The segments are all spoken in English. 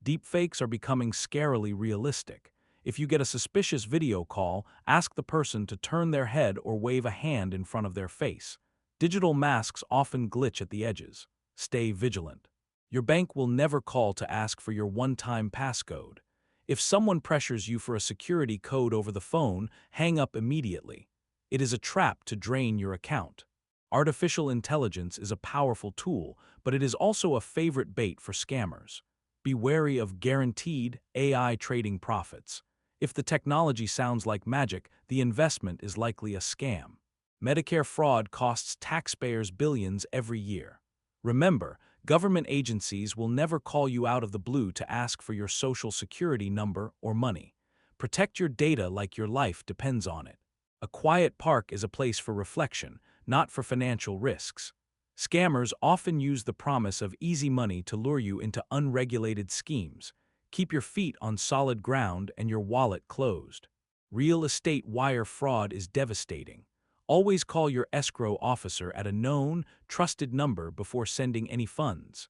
Deepfakes are becoming scarily realistic. If you get a suspicious video call, ask the person to turn their head or wave a hand in front of their face. Digital masks often glitch at the edges. Stay vigilant. Your bank will never call to ask for your one-time passcode. If someone pressures you for a security code over the phone, hang up immediately. It is a trap to drain your account. Artificial intelligence is a powerful tool, but it is also a favorite bait for scammers. Be wary of guaranteed AI trading profits. If the technology sounds like magic, the investment is likely a scam. Medicare fraud costs taxpayers billions every year. Remember, government agencies will never call you out of the blue to ask for your social security number or money. Protect your data like your life depends on it. A quiet park is a place for reflection, not for financial risks. Scammers often use the promise of easy money to lure you into unregulated schemes. Keep your feet on solid ground and your wallet closed. Real estate wire fraud is devastating. Always call your escrow officer at a known, trusted number before sending any funds.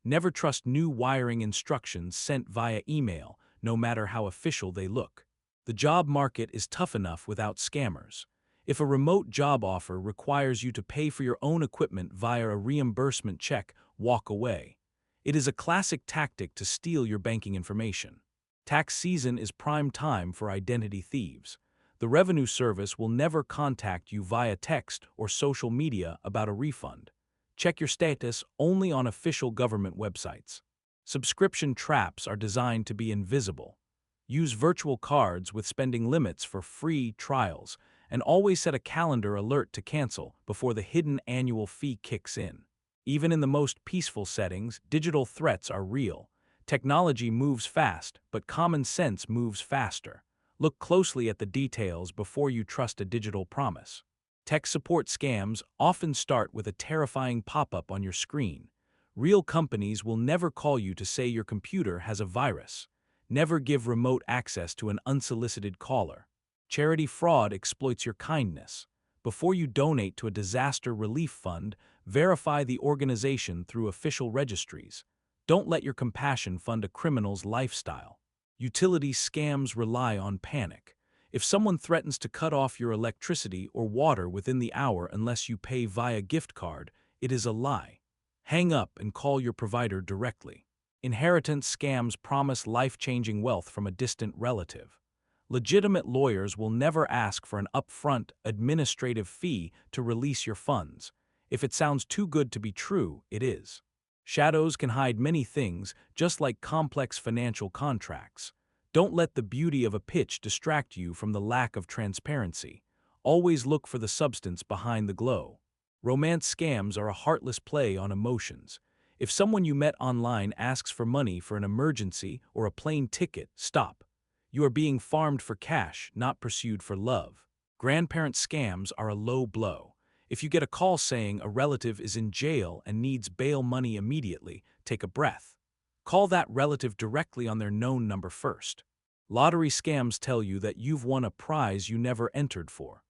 Never trust new wiring instructions sent via email, no matter how official they look. The job market is tough enough without scammers. If a remote job offer requires you to pay for your own equipment via a reimbursement check, walk away. It is a classic tactic to steal your banking information. Tax season is prime time for identity thieves. The Revenue Service will never contact you via text or social media about a refund. Check your status only on official government websites. Subscription traps are designed to be invisible. Use virtual cards with spending limits for free trials, and always set a calendar alert to cancel before the hidden annual fee kicks in. Even in the most peaceful settings, digital threats are real. Technology moves fast, but common sense moves faster. Look closely at the details before you trust a digital promise. Tech support scams often start with a terrifying pop-up on your screen. Real companies will never call you to say your computer has a virus. Never give remote access to an unsolicited caller. Charity fraud exploits your kindness. Before you donate to a disaster relief fund, verify the organization through official registries. Don't let your compassion fund a criminal's lifestyle. Utility scams rely on panic. If someone threatens to cut off your electricity or water within the hour unless you pay via gift card, it is a lie. Hang up and call your provider directly. Inheritance scams promise life-changing wealth from a distant relative. Legitimate lawyers will never ask for an upfront administrative fee to release your funds. If it sounds too good to be true, it is. Shadows can hide many things, just like complex financial contracts. Don't let the beauty of a pitch distract you from the lack of transparency. Always look for the substance behind the glow. Romance scams are a heartless play on emotions. If someone you met online asks for money for an emergency or a plane ticket, stop. You are being farmed for cash, not pursued for love. Grandparent scams are a low blow. If you get a call saying a relative is in jail and needs bail money immediately, take a breath. Call that relative directly on their known number first. Lottery scams tell you that you've won a prize you never entered for.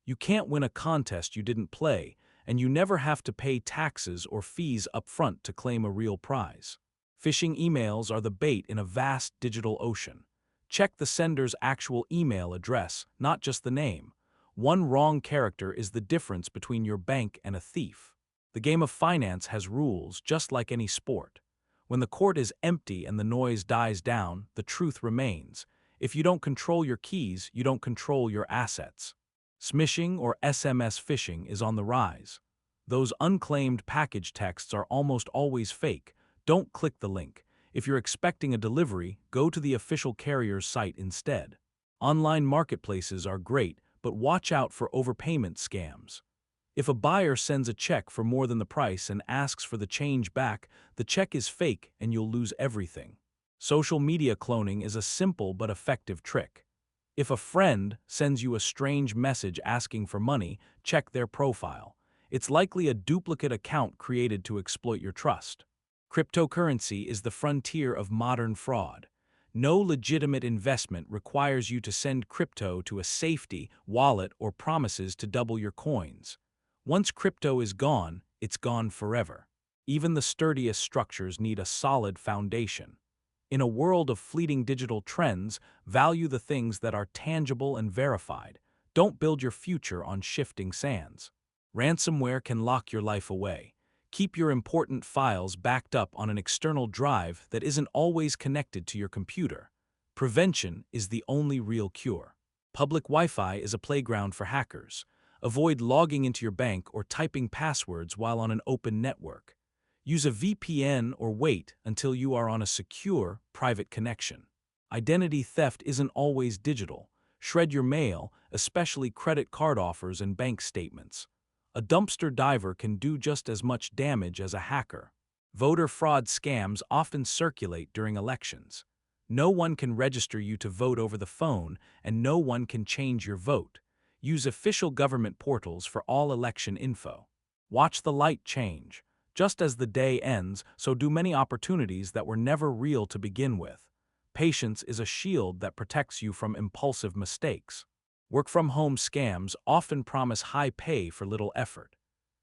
You can't win a contest you didn't play, and you never have to pay taxes or fees up front to claim a real prize. Phishing emails are the bait in a vast digital ocean. Check the sender's actual email address, not just the name. One wrong character is the difference between your bank and a thief. The game of finance has rules, just like any sport. When the court is empty and the noise dies down, the truth remains. If you don't control your keys, you don't control your assets. Smishing or SMS phishing is on the rise. Those unclaimed package texts are almost always fake. Don't click the link. If you're expecting a delivery, go to the official carrier's site instead. Online marketplaces are great, but watch out for overpayment scams. If a buyer sends a check for more than the price and asks for the change back, the check is fake and you'll lose everything. Social media cloning is a simple but effective trick. If a friend sends you a strange message asking for money, check their profile. It's likely a duplicate account created to exploit your trust. Cryptocurrency is the frontier of modern fraud. No legitimate investment requires you to send crypto to a safety, wallet, or promises to double your coins. Once crypto is gone, it's gone forever. Even the sturdiest structures need a solid foundation. In a world of fleeting digital trends, value the things that are tangible and verified. Don't build your future on shifting sands. Ransomware can lock your life away. Keep your important files backed up on an external drive that isn't always connected to your computer. Prevention is the only real cure. Public Wi-Fi is a playground for hackers. Avoid logging into your bank or typing passwords while on an open network. Use a VPN or wait until you are on a secure, private connection. Identity theft isn't always digital. Shred your mail, especially credit card offers and bank statements. A dumpster diver can do just as much damage as a hacker. Voter fraud scams often circulate during elections. No one can register you to vote over the phone, and no one can change your vote. Use official government portals for all election info. Watch the light change. Just as the day ends, so do many opportunities that were never real to begin with. Patience is a shield that protects you from impulsive mistakes. Work-from-home scams often promise high pay for little effort.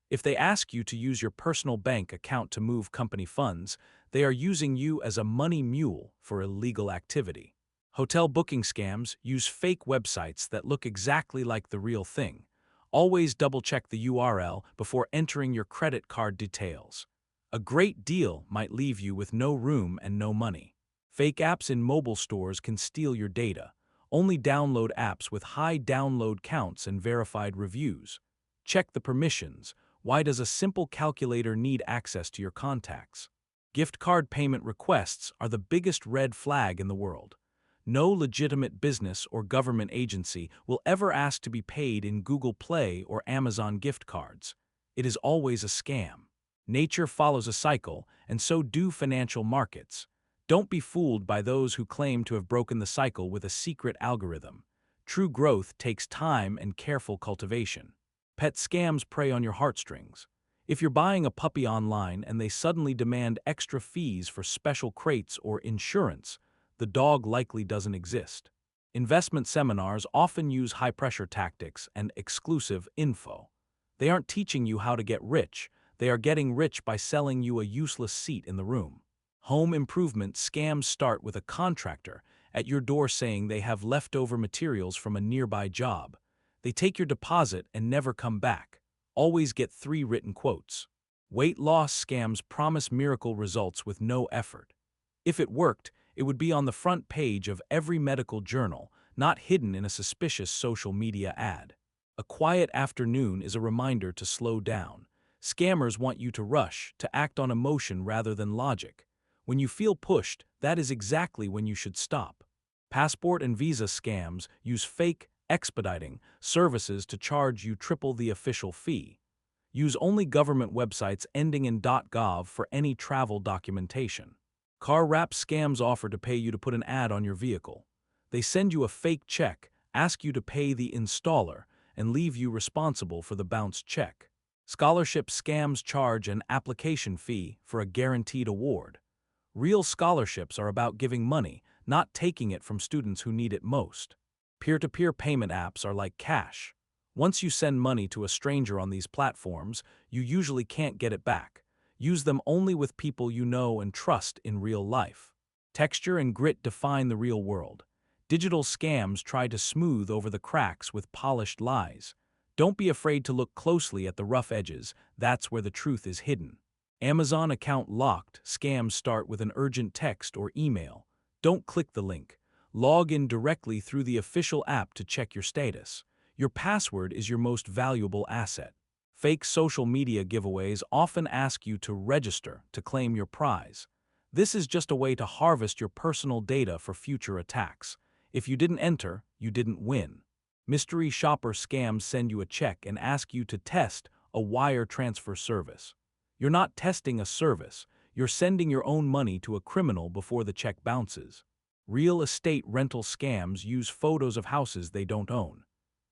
If they ask you to use your personal bank account to move company funds, they are using you as a money mule for illegal activity. Hotel booking scams use fake websites that look exactly like the real thing. Always double-check the URL before entering your credit card details. A great deal might leave you with no room and no money. Fake apps in mobile stores can steal your data. Only download apps with high download counts and verified reviews. Check the permissions. Why does a simple calculator need access to your contacts? Gift card payment requests are the biggest red flag in the world. No legitimate business or government agency will ever ask to be paid in Google Play or Amazon gift cards. It is always a scam. Nature follows a cycle, and so do financial markets. Don't be fooled by those who claim to have broken the cycle with a secret algorithm. True growth takes time and careful cultivation. Pet scams prey on your heartstrings. If you're buying a puppy online and they suddenly demand extra fees for special crates or insurance, the dog likely doesn't exist. Investment seminars often use high-pressure tactics and exclusive info. They aren't teaching you how to get rich. They are getting rich by selling you a useless seat in the room. Home improvement scams start with a contractor at your door saying they have leftover materials from a nearby job. They take your deposit and never come back. Always get 3 written quotes. Weight loss scams promise miracle results with no effort. If it worked, it would be on the front page of every medical journal, not hidden in a suspicious social media ad. A quiet afternoon is a reminder to slow down. Scammers want you to rush, to act on emotion rather than logic. When you feel pushed, that is exactly when you should stop. Passport and visa scams use fake expediting services to charge you triple the official fee. Use only government websites ending in .gov for any travel documentation. Car wrap scams offer to pay you to put an ad on your vehicle. They send you a fake check, ask you to pay the installer, and leave you responsible for the bounced check. Scholarship scams charge an application fee for a guaranteed award. Real scholarships are about giving money, not taking it from students who need it most. Peer-to-peer payment apps are like cash. Once you send money to a stranger on these platforms, you usually can't get it back. Use them only with people you know and trust in real life. Texture and grit define the real world. Digital scams try to smooth over the cracks with polished lies. Don't be afraid to look closely at the rough edges. That's where the truth is hidden. Amazon account locked scams start with an urgent text or email. Don't click the link. Log in directly through the official app to check your status. Your password is your most valuable asset. Fake social media giveaways often ask you to register to claim your prize. This is just a way to harvest your personal data for future attacks. If you didn't enter, you didn't win. Mystery shopper scams send you a check and ask you to test a wire transfer service. You're not testing a service. You're sending your own money to a criminal before the check bounces. Real estate rental scams use photos of houses they don't own.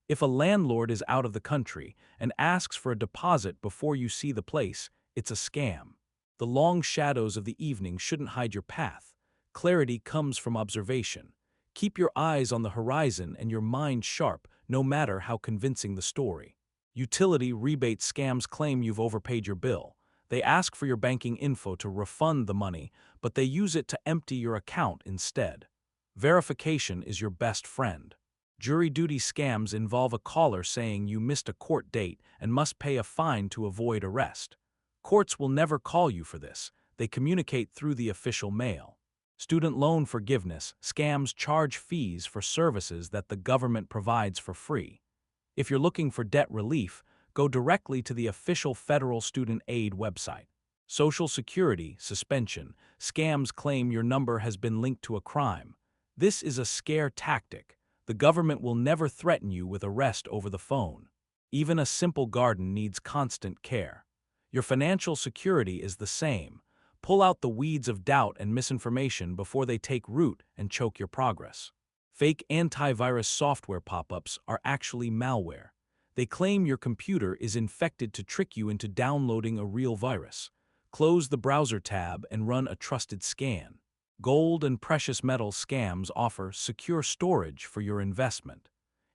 If a landlord is out of the country and asks for a deposit before you see the place, it's a scam. The long shadows of the evening shouldn't hide your path. Clarity comes from observation. Keep your eyes on the horizon and your mind sharp, no matter how convincing the story. Utility rebate scams claim you've overpaid your bill. They ask for your banking info to refund the money, but they use it to empty your account instead. Verification is your best friend. Jury duty scams involve a caller saying you missed a court date and must pay a fine to avoid arrest. Courts will never call you for this. They communicate through the official mail. Student loan forgiveness scams charge fees for services that the government provides for free. If you're looking for debt relief, go directly to the official federal student aid website. Social Security suspension scams claim your number has been linked to a crime. This is a scare tactic. The government will never threaten you with arrest over the phone. Even a simple garden needs constant care. Your financial security is the same. Pull out the weeds of doubt and misinformation before they take root and choke your progress. Fake antivirus software pop-ups are actually malware. They claim your computer is infected to trick you into downloading a real virus. Close the browser tab and run a trusted scan. Gold and precious metal scams offer secure storage for your investment.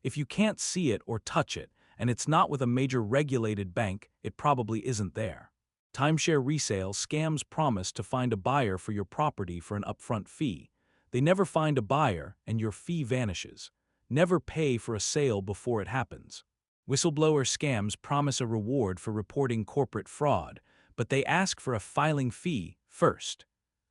If you can't see it or touch it, and it's not with a major regulated bank, it probably isn't there. Timeshare resale scams promise to find a buyer for your property for an upfront fee. They never find a buyer and your fee vanishes. Never pay for a sale before it happens. Whistleblower scams promise a reward for reporting corporate fraud, but they ask for a filing fee first.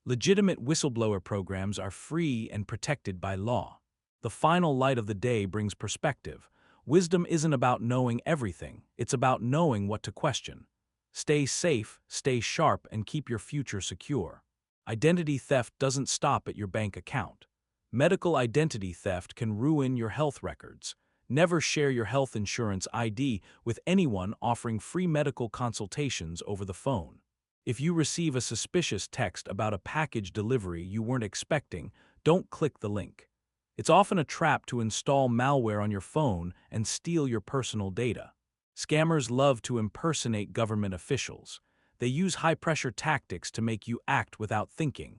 Legitimate whistleblower programs are free and protected by law. The final light of the day brings perspective. Wisdom isn't about knowing everything, it's about knowing what to question. Stay safe, stay sharp, and keep your future secure. Identity theft doesn't stop at your bank account. Medical identity theft can ruin your health records. Never share your health insurance ID with anyone offering free medical consultations over the phone. If you receive a suspicious text about a package delivery you weren't expecting, don't click the link. It's often a trap to install malware on your phone and steal your personal data. Scammers love to impersonate government officials. They use high-pressure tactics to make you act without thinking.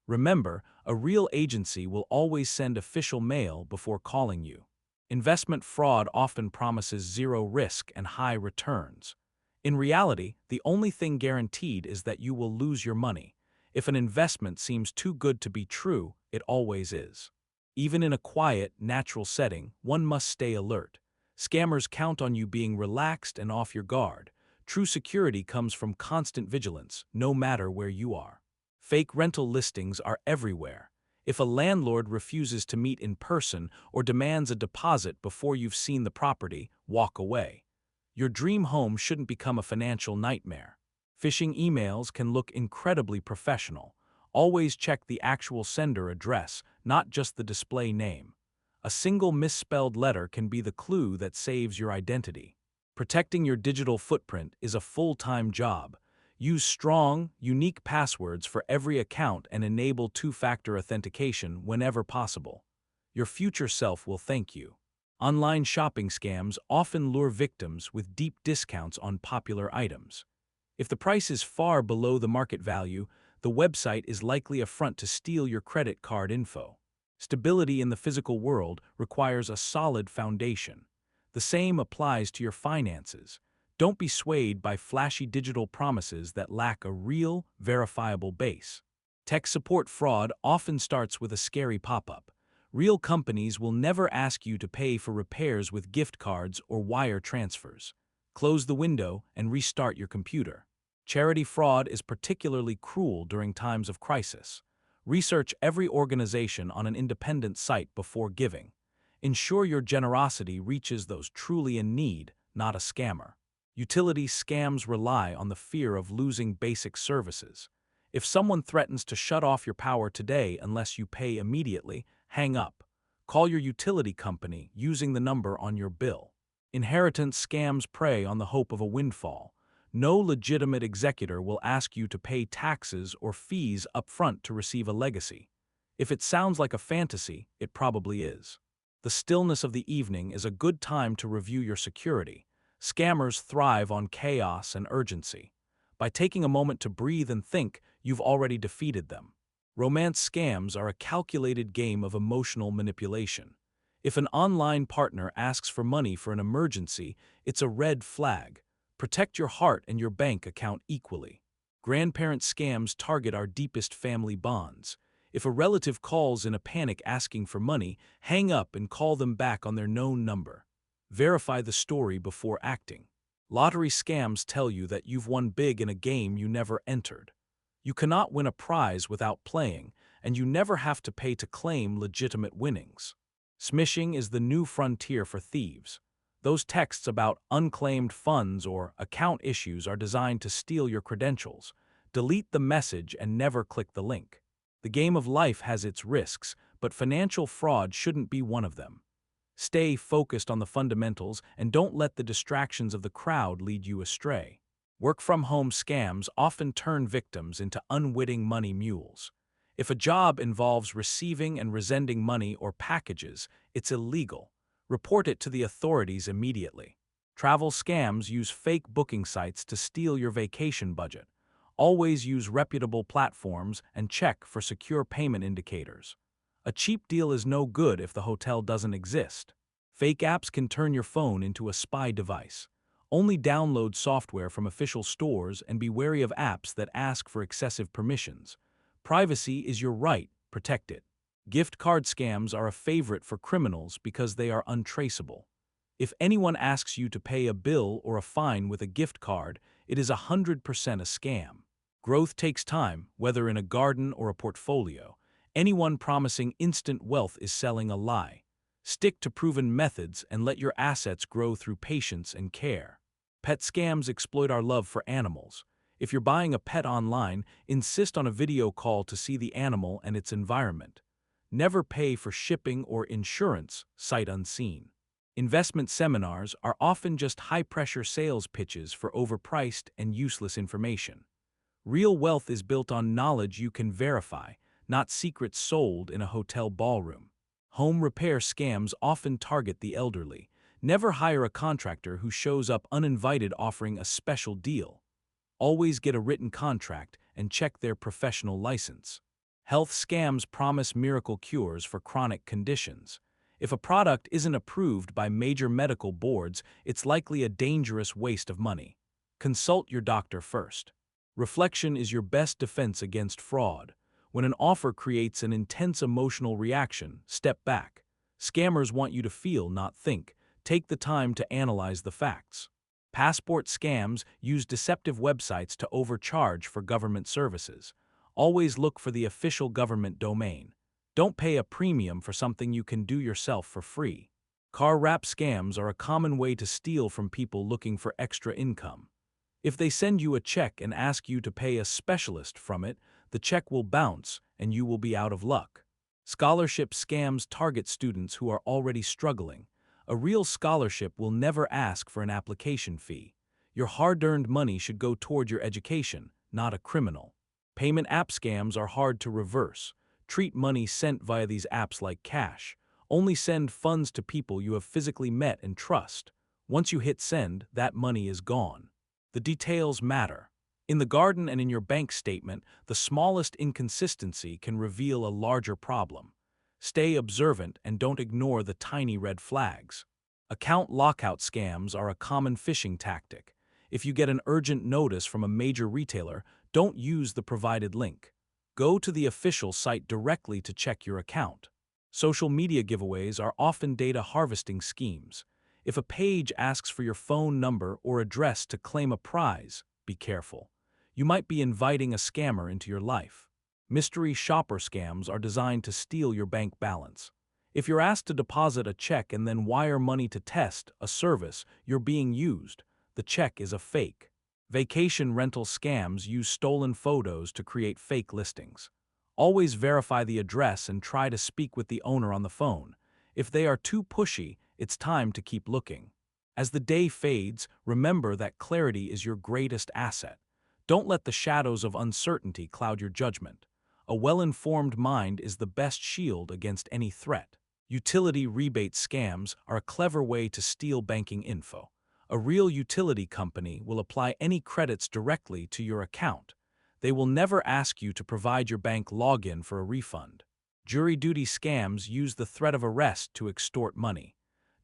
Remember, a real agency will always send official mail before calling you. Investment fraud often promises zero risk and high returns. In reality, the only thing guaranteed is that you will lose your money. If an investment seems too good to be true, it always is. Even in a quiet, natural setting, one must stay alert. Scammers count on you being relaxed and off your guard. True security comes from constant vigilance, no matter where you are. Fake rental listings are everywhere. If a landlord refuses to meet in person or demands a deposit before you've seen the property, walk away. Your dream home shouldn't become a financial nightmare. Phishing emails can look incredibly professional. Always check the actual sender address, not just the display name. A single misspelled letter can be the clue that saves your identity. Protecting your digital footprint is a full-time job. Use strong, unique passwords for every account and enable two-factor authentication whenever possible. Your future self will thank you. Online shopping scams often lure victims with deep discounts on popular items. If the price is far below the market value, the website is likely a front to steal your credit card info. Stability in the physical world requires a solid foundation. The same applies to your finances. Don't be swayed by flashy digital promises that lack a real, verifiable base. Tech support fraud often starts with a scary pop-up. Real companies will never ask you to pay for repairs with gift cards or wire transfers. Close the window and restart your computer. Charity fraud is particularly cruel during times of crisis. Research every organization on an independent site before giving. Ensure your generosity reaches those truly in need, not a scammer. Utility scams rely on the fear of losing basic services. If someone threatens to shut off your power today unless you pay immediately, hang up. Call your utility company using the number on your bill. Inheritance scams prey on the hope of a windfall. No legitimate executor will ask you to pay taxes or fees upfront to receive a legacy. If it sounds like a fantasy, it probably is. The stillness of the evening is a good time to review your security. Scammers thrive on chaos and urgency. By taking a moment to breathe and think, you've already defeated them. Romance scams are a calculated game of emotional manipulation. If an online partner asks for money for an emergency, it's a red flag. Protect your heart and your bank account equally. Grandparent scams target our deepest family bonds. If a relative calls in a panic asking for money, hang up and call them back on their known number. Verify the story before acting. Lottery scams tell you that you've won big in a game you never entered. You cannot win a prize without playing, and you never have to pay to claim legitimate winnings. Smishing is the new frontier for thieves. Those texts about unclaimed funds or account issues are designed to steal your credentials. Delete the message and never click the link. The game of life has its risks, but financial fraud shouldn't be one of them. Stay focused on the fundamentals and don't let the distractions of the crowd lead you astray. Work-from-home scams often turn victims into unwitting money mules. If a job involves receiving and resending money or packages, it's illegal. Report it to the authorities immediately. Travel scams use fake booking sites to steal your vacation budget. Always use reputable platforms and check for secure payment indicators. A cheap deal is no good if the hotel doesn't exist. Fake apps can turn your phone into a spy device. Only download software from official stores and be wary of apps that ask for excessive permissions. Privacy is your right, protect it. Gift card scams are a favorite for criminals because they are untraceable. If anyone asks you to pay a bill or a fine with a gift card, it is 100% a scam. Growth takes time, whether in a garden or a portfolio. Anyone promising instant wealth is selling a lie. Stick to proven methods and let your assets grow through patience and care. Pet scams exploit our love for animals. If you're buying a pet online, insist on a video call to see the animal and its environment. Never pay for shipping or insurance, sight unseen. Investment seminars are often just high-pressure sales pitches for overpriced and useless information. Real wealth is built on knowledge you can verify, not secrets sold in a hotel ballroom. Home repair scams often target the elderly. Never hire a contractor who shows up uninvited offering a special deal. Always get a written contract and check their professional license. Health scams promise miracle cures for chronic conditions. If a product isn't approved by major medical boards, it's likely a dangerous waste of money. Consult your doctor first. Reflection is your best defense against fraud. When an offer creates an intense emotional reaction, step back. Scammers want you to feel, not think. Take the time to analyze the facts. Passport scams use deceptive websites to overcharge for government services. Always look for the official government domain. Don't pay a premium for something you can do yourself for free. Car wrap scams are a common way to steal from people looking for extra income. If they send you a check and ask you to pay a specialist from it, the check will bounce and you will be out of luck. Scholarship scams target students who are already struggling. A real scholarship will never ask for an application fee. Your hard-earned money should go toward your education, not a criminal. Payment app scams are hard to reverse. Treat money sent via these apps like cash. Only send funds to people you have physically met and trust. Once you hit send, that money is gone. The details matter. In the garden and in your bank statement, the smallest inconsistency can reveal a larger problem. Stay observant and don't ignore the tiny red flags. Account lockout scams are a common phishing tactic. If you get an urgent notice from a major retailer, don't use the provided link. Go to the official site directly to check your account. Social media giveaways are often data harvesting schemes. If a page asks for your phone number or address to claim a prize, be careful. You might be inviting a scammer into your life. Mystery shopper scams are designed to steal your bank balance. If you're asked to deposit a check and then wire money to test a service you're being used, the check is a fake. Vacation rental scams use stolen photos to create fake listings. Always verify the address and try to speak with the owner on the phone. If they are too pushy, it's time to keep looking. As the day fades, remember that clarity is your greatest asset. Don't let the shadows of uncertainty cloud your judgment. A well-informed mind is the best shield against any threat. Utility rebate scams are a clever way to steal banking info. A real utility company will apply any credits directly to your account. They will never ask you to provide your bank login for a refund. Jury duty scams use the threat of arrest to extort money.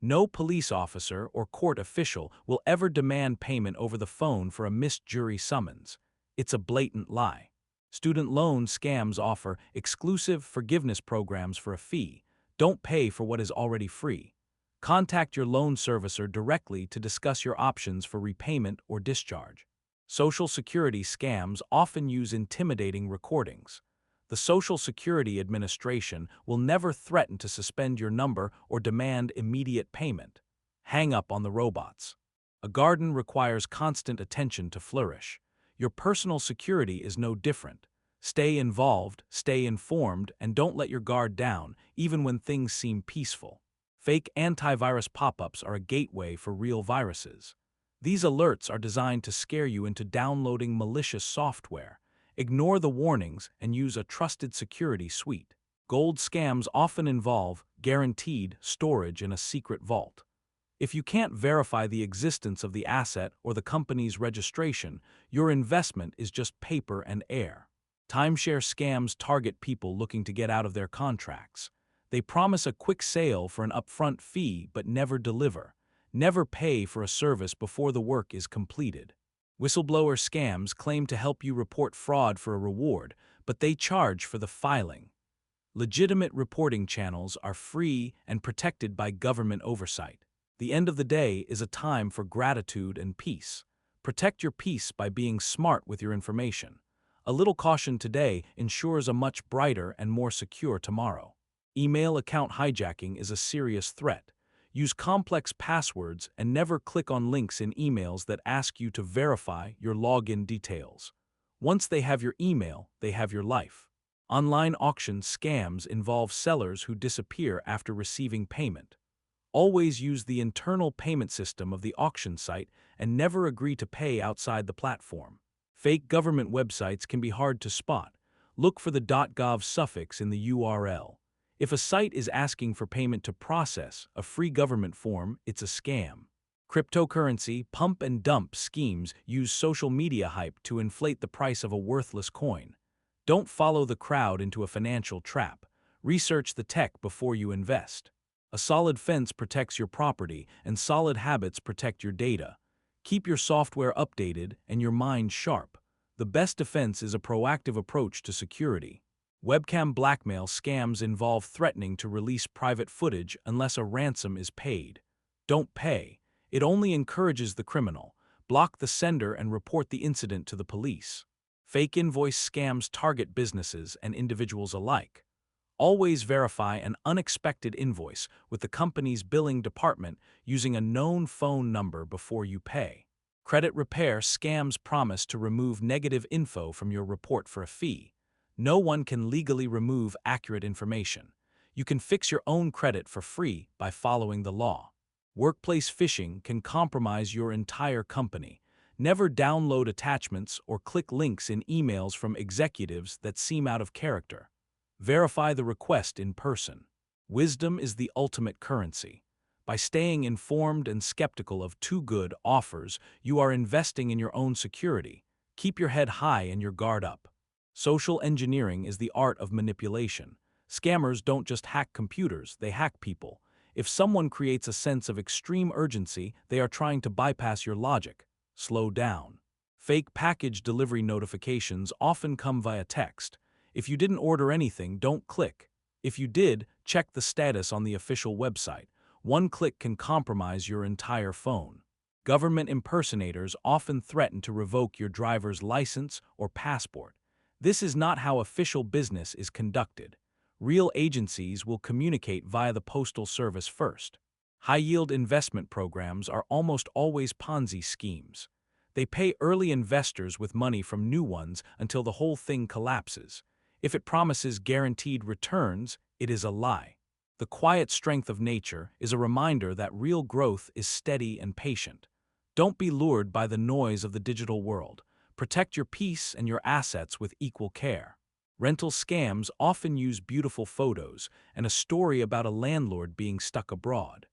No police officer or court official will ever demand payment over the phone for a missed jury summons. It's a blatant lie. Student loan scams offer exclusive forgiveness programs for a fee. Don't pay for what is already free. Contact your loan servicer directly to discuss your options for repayment or discharge. Social Security scams often use intimidating recordings. The Social Security Administration will never threaten to suspend your number or demand immediate payment. Hang up on the robots. A garden requires constant attention to flourish. Your personal security is no different. Stay involved, stay informed, and don't let your guard down, even when things seem peaceful. Fake antivirus pop-ups are a gateway for real viruses. These alerts are designed to scare you into downloading malicious software. Ignore the warnings and use a trusted security suite. Gold scams often involve guaranteed storage in a secret vault. If you can't verify the existence of the asset or the company's registration, your investment is just paper and air. Timeshare scams target people looking to get out of their contracts. They promise a quick sale for an upfront fee but never deliver. Never pay for a service before the work is completed. Whistleblower scams claim to help you report fraud for a reward, but they charge for the filing. Legitimate reporting channels are free and protected by government oversight. The end of the day is a time for gratitude and peace. Protect your peace by being smart with your information. A little caution today ensures a much brighter and more secure tomorrow. Email account hijacking is a serious threat. Use complex passwords and never click on links in emails that ask you to verify your login details. Once they have your email, they have your life. Online auction scams involve sellers who disappear after receiving payment. Always use the internal payment system of the auction site and never agree to pay outside the platform. Fake government websites can be hard to spot. Look for the .gov suffix in the URL. If a site is asking for payment to process a free government form, it's a scam. Cryptocurrency pump and dump schemes use social media hype to inflate the price of a worthless coin. Don't follow the crowd into a financial trap. Research the tech before you invest. A solid fence protects your property, and solid habits protect your data. Keep your software updated and your mind sharp. The best defense is a proactive approach to security. Webcam blackmail scams involve threatening to release private footage unless a ransom is paid. Don't pay. It only encourages the criminal. Block the sender and report the incident to the police. Fake invoice scams target businesses and individuals alike. Always verify an unexpected invoice with the company's billing department using a known phone number before you pay. Credit repair scams promise to remove negative info from your report for a fee. No one can legally remove accurate information. You can fix your own credit for free by following the law. Workplace phishing can compromise your entire company. Never download attachments or click links in emails from executives that seem out of character. Verify the request in person. Wisdom is the ultimate currency. By staying informed and skeptical of too good offers, you are investing in your own security. Keep your head high and your guard up. Social engineering is the art of manipulation. Scammers don't just hack computers, they hack people. If someone creates a sense of extreme urgency, they are trying to bypass your logic. Slow down. Fake package delivery notifications often come via text. If you didn't order anything, don't click. If you did, check the status on the official website. One click can compromise your entire phone. Government impersonators often threaten to revoke your driver's license or passport. This is not how official business is conducted. Real agencies will communicate via the postal service first. High-yield investment programs are almost always Ponzi schemes. They pay early investors with money from new ones until the whole thing collapses. If it promises guaranteed returns, it is a lie. The quiet strength of nature is a reminder that real growth is steady and patient. Don't be lured by the noise of the digital world. Protect your peace and your assets with equal care. Rental scams often use beautiful photos and a story about a landlord being stuck abroad.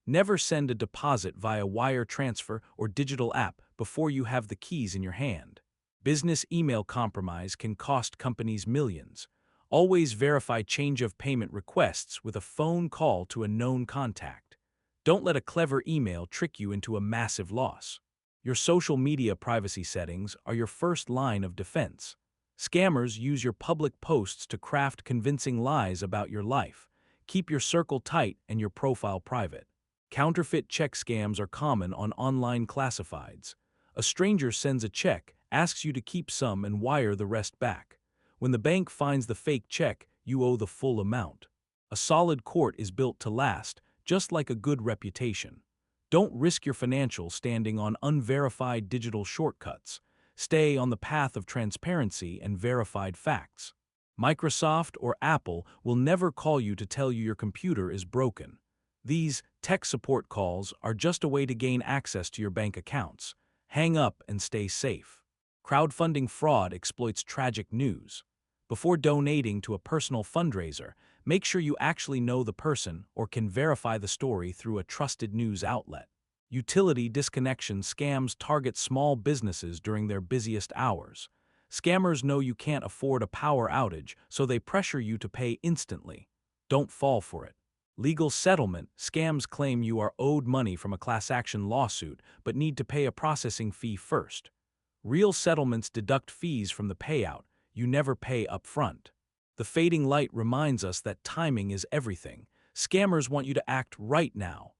Never send a deposit via wire transfer or digital app before you have the keys in your hand. Business email compromise can cost companies millions. Always verify change of payment requests with a phone call to a known contact. Don't let a clever email trick you into a massive loss. Your social media privacy settings are your first line of defense. Scammers use your public posts to craft convincing lies about your life. Keep your circle tight and your profile private. Counterfeit check scams are common on online classifieds. A stranger sends a check, asks you to keep some and wire the rest back. When the bank finds the fake check, you owe the full amount. A solid court is built to last, just like a good reputation. Don't risk your financials standing on unverified digital shortcuts. Stay on the path of transparency and verified facts. Microsoft or Apple will never call you to tell you your computer is broken. These tech support calls are just a way to gain access to your bank accounts. Hang up and stay safe. Crowdfunding fraud exploits tragic news. Before donating to a personal fundraiser, make sure you actually know the person or can verify the story through a trusted news outlet. Utility disconnection scams target small businesses during their busiest hours. Scammers know you can't afford a power outage, so they pressure you to pay instantly. Don't fall for it. Legal settlement scams claim you are owed money from a class action lawsuit but need to pay a processing fee first. Real settlements deduct fees from the payout. You never pay up front. The fading light reminds us that timing is everything. Scammers want you to act right now.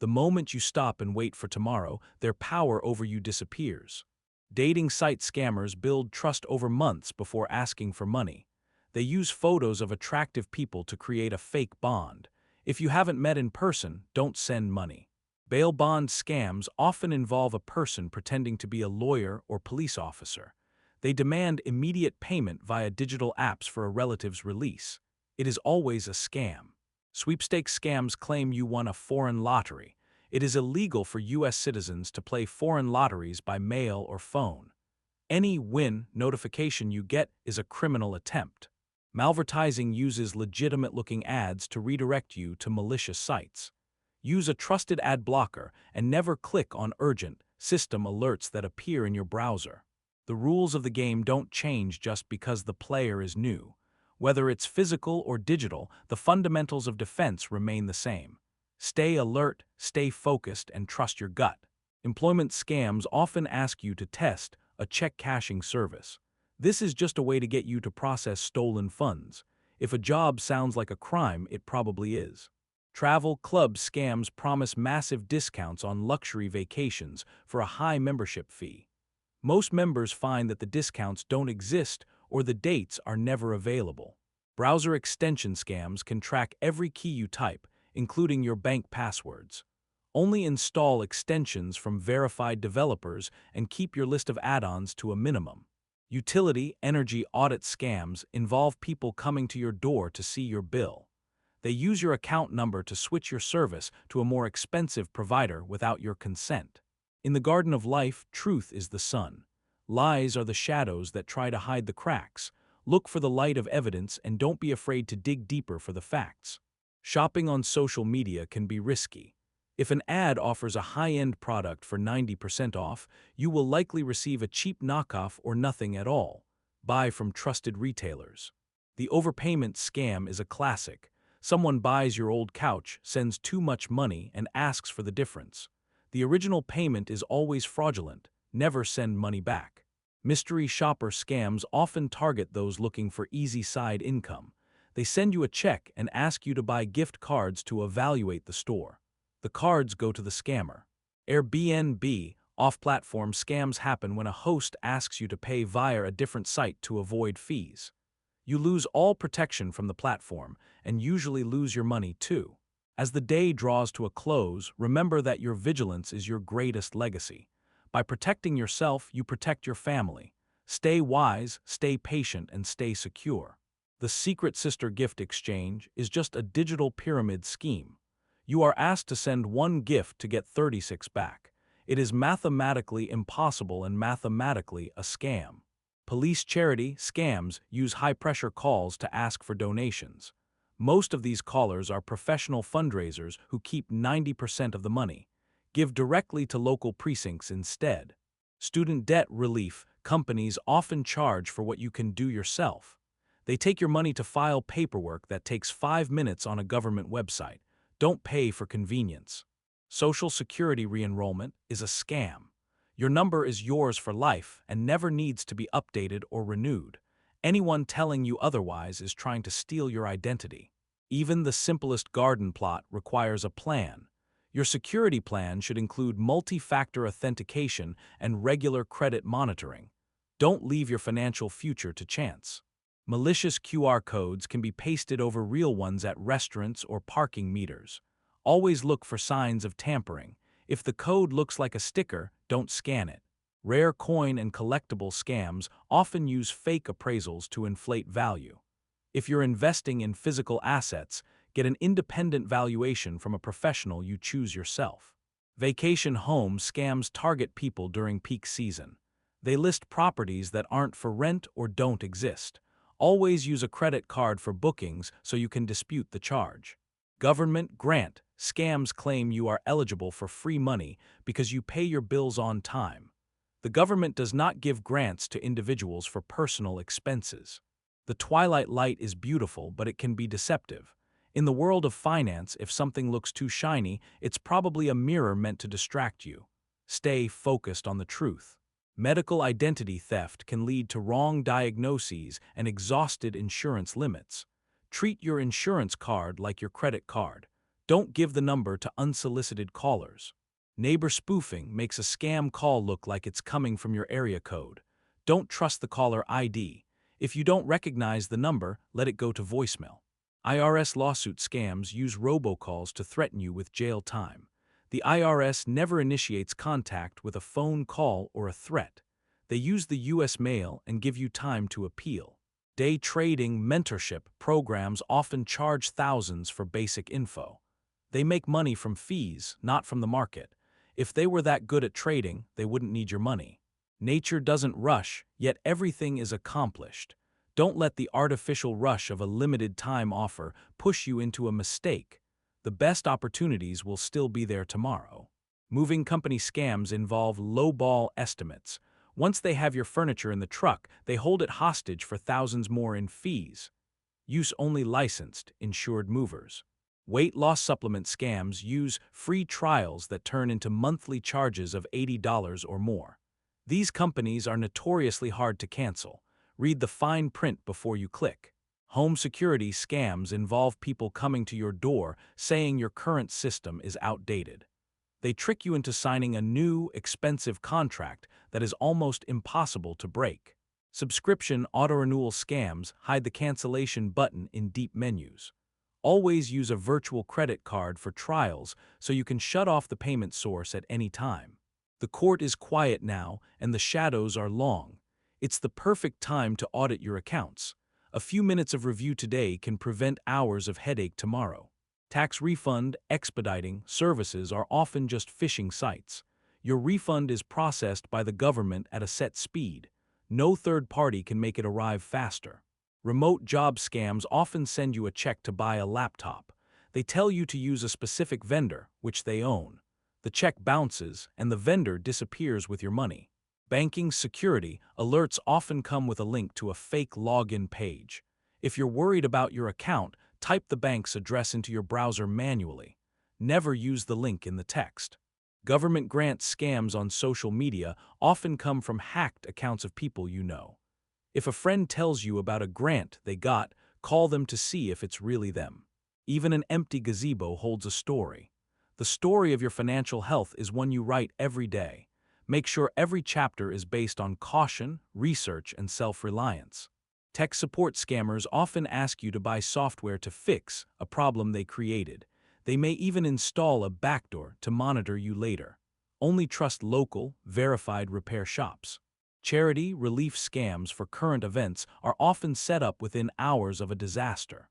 The moment you stop and wait for tomorrow, their power over you disappears. Dating site scammers build trust over months before asking for money. They use photos of attractive people to create a fake bond. If you haven't met in person, don't send money. Bail bond scams often involve a person pretending to be a lawyer or police officer. They demand immediate payment via digital apps for a relative's release. It is always a scam. Sweepstakes scams claim you won a foreign lottery. It is illegal for U.S. citizens to play foreign lotteries by mail or phone. Any win notification you get is a criminal attempt. Malvertising uses legitimate-looking ads to redirect you to malicious sites. Use a trusted ad blocker and never click on urgent system alerts that appear in your browser. The rules of the game don't change just because the player is new. Whether it's physical or digital, the fundamentals of defense remain the same. Stay alert, stay focused, and trust your gut. Employment scams often ask you to test a check cashing service. This is just a way to get you to process stolen funds. If a job sounds like a crime, it probably is. Travel club scams promise massive discounts on luxury vacations for a high membership fee. Most members find that the discounts don't exist or the dates are never available. Browser extension scams can track every key you type, including your bank passwords. Only install extensions from verified developers and keep your list of add-ons to a minimum. Utility energy audit scams involve people coming to your door to see your bill. They use your account number to switch your service to a more expensive provider without your consent. In the garden of life, truth is the sun. Lies are the shadows that try to hide the cracks. Look for the light of evidence and don't be afraid to dig deeper for the facts. Shopping on social media can be risky. If an ad offers a high-end product for 90% off, you will likely receive a cheap knockoff or nothing at all. Buy from trusted retailers. The overpayment scam is a classic. Someone buys your old couch, sends too much money, and asks for the difference. The original payment is always fraudulent. Never send money back. Mystery shopper scams often target those looking for easy side income. They send you a check and ask you to buy gift cards to evaluate the store. The cards go to the scammer. Airbnb off-platform scams happen when a host asks you to pay via a different site to avoid fees. You lose all protection from the platform and usually lose your money too. As the day draws to a close, remember that your vigilance is your greatest legacy. By protecting yourself, you protect your family. Stay wise, stay patient, and stay secure. The Secret Sister gift exchange is just a digital pyramid scheme. You are asked to send one gift to get 36 back. It is mathematically impossible and mathematically a scam. Police charity scams use high-pressure calls to ask for donations. Most of these callers are professional fundraisers who keep 90% of the money. Give directly to local precincts instead. Student debt relief companies often charge for what you can do yourself. They take your money to file paperwork that takes 5 minutes on a government website. Don't pay for convenience. Social Security re-enrollment is a scam. Your number is yours for life and never needs to be updated or renewed. Anyone telling you otherwise is trying to steal your identity. Even the simplest garden plot requires a plan. Your security plan should include multi-factor authentication and regular credit monitoring. Don't leave your financial future to chance. Malicious QR codes can be pasted over real ones at restaurants or parking meters. Always look for signs of tampering. If the code looks like a sticker, don't scan it. Rare coin and collectible scams often use fake appraisals to inflate value. If you're investing in physical assets, get an independent valuation from a professional you choose yourself. Vacation home scams target people during peak season. They list properties that aren't for rent or don't exist. Always use a credit card for bookings so you can dispute the charge. Government grant scams claim you are eligible for free money because you pay your bills on time. The government does not give grants to individuals for personal expenses. The twilight light is beautiful, but it can be deceptive. In the world of finance, if something looks too shiny, it's probably a mirror meant to distract you. Stay focused on the truth. Medical identity theft can lead to wrong diagnoses and exhausted insurance limits. Treat your insurance card like your credit card. Don't give the number to unsolicited callers. Neighbor spoofing makes a scam call look like it's coming from your area code. Don't trust the caller ID. If you don't recognize the number, let it go to voicemail. IRS lawsuit scams use robocalls to threaten you with jail time. The IRS never initiates contact with a phone call or a threat. They use the U.S. mail and give you time to appeal. Day trading mentorship programs often charge thousands for basic info. They make money from fees, not from the market. If they were that good at trading, they wouldn't need your money. Nature doesn't rush, yet everything is accomplished. Don't let the artificial rush of a limited time offer push you into a mistake. The best opportunities will still be there tomorrow. Moving company scams involve lowball estimates. Once they have your furniture in the truck, they hold it hostage for thousands more in fees. Use only licensed, insured movers. Weight loss supplement scams use free trials that turn into monthly charges of $80 or more. These companies are notoriously hard to cancel. Read the fine print before you click. Home security scams involve people coming to your door saying your current system is outdated. They trick you into signing a new, expensive contract that is almost impossible to break. Subscription auto-renewal scams hide the cancellation button in deep menus. Always use a virtual credit card for trials so you can shut off the payment source at any time. The court is quiet now and the shadows are long. It's the perfect time to audit your accounts. A few minutes of review today can prevent hours of headache tomorrow. Tax refund, expediting services are often just phishing sites. Your refund is processed by the government at a set speed. No third party can make it arrive faster. Remote job scams often send you a check to buy a laptop. They tell you to use a specific vendor, which they own. The check bounces and the vendor disappears with your money. Banking security alerts often come with a link to a fake login page. If you're worried about your account, type the bank's address into your browser manually. Never use the link in the text. Government grant scams on social media often come from hacked accounts of people you know. If a friend tells you about a grant they got, call them to see if it's really them. Even an empty gazebo holds a story. The story of your financial health is one you write every day. Make sure every chapter is based on caution, research, and self-reliance. Tech support scammers often ask you to buy software to fix a problem they created. They may even install a backdoor to monitor you later. Only trust local, verified repair shops. Charity relief scams for current events are often set up within hours of a disaster.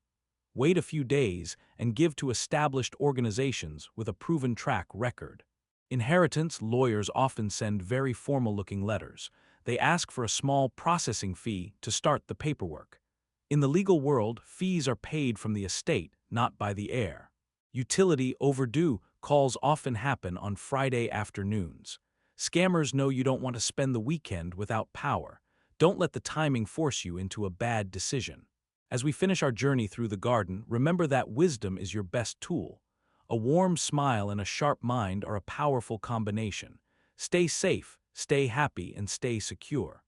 Wait a few days and give to established organizations with a proven track record. Inheritance lawyers often send very formal-looking letters. They ask for a small processing fee to start the paperwork. In the legal world, fees are paid from the estate, not by the heir. Utility overdue calls often happen on Friday afternoons. Scammers know you don't want to spend the weekend without power. Don't let the timing force you into a bad decision. As we finish our journey through the garden, remember that wisdom is your best tool. A warm smile and a sharp mind are a powerful combination. Stay safe, Stay happy and stay secure.